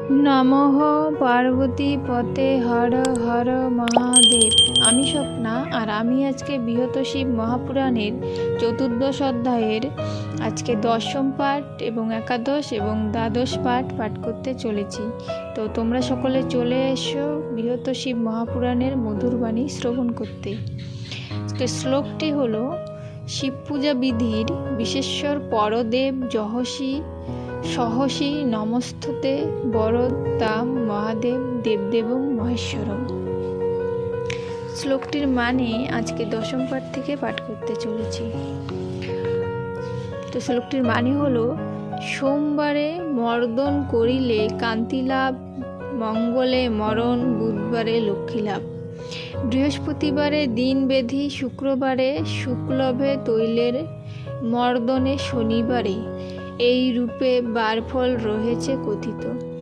নমঃ পার্বতী পতে হর হর মহাদেব। আমি স্বপ্না, আর আমি আজকে বৃহৎ শিব মহাপুরাণের চতুর্দশ অধ্যায়ের আজকে দশম পাঠ এবং একাদশ এবং দ্বাদশ পাঠ করতে চলেছি। তো তোমরা সকলে চলে এসো বৃহৎ শিব মহাপুরাণের মধুর বাণী শ্রবণ করতে। শ্লোকটি হলো: শিব পূজা বিধির বিশেশ্বর পরদেব জহসি সহসি নমস্ততে বরদাম মহাদেব দেবদেবং মহেশ্বরম। শ্লোকটির মানে আজকে দশম পাঠ থেকে পাঠ করতে চলেছি। তো শ্লোকটির মানে হলো: সোমবারে মর্দন করিলে কান্তি লাভ, মঙ্গলে মরণ, বুধবারে লক্ষ্মী লাভ, বৃহস্পতিবারে দিন বেধি, শুক্রবারে শুক্লভে তৈলের মর্দনে, শনিবারে এই রূপে বারফল রয়েছে কথিত।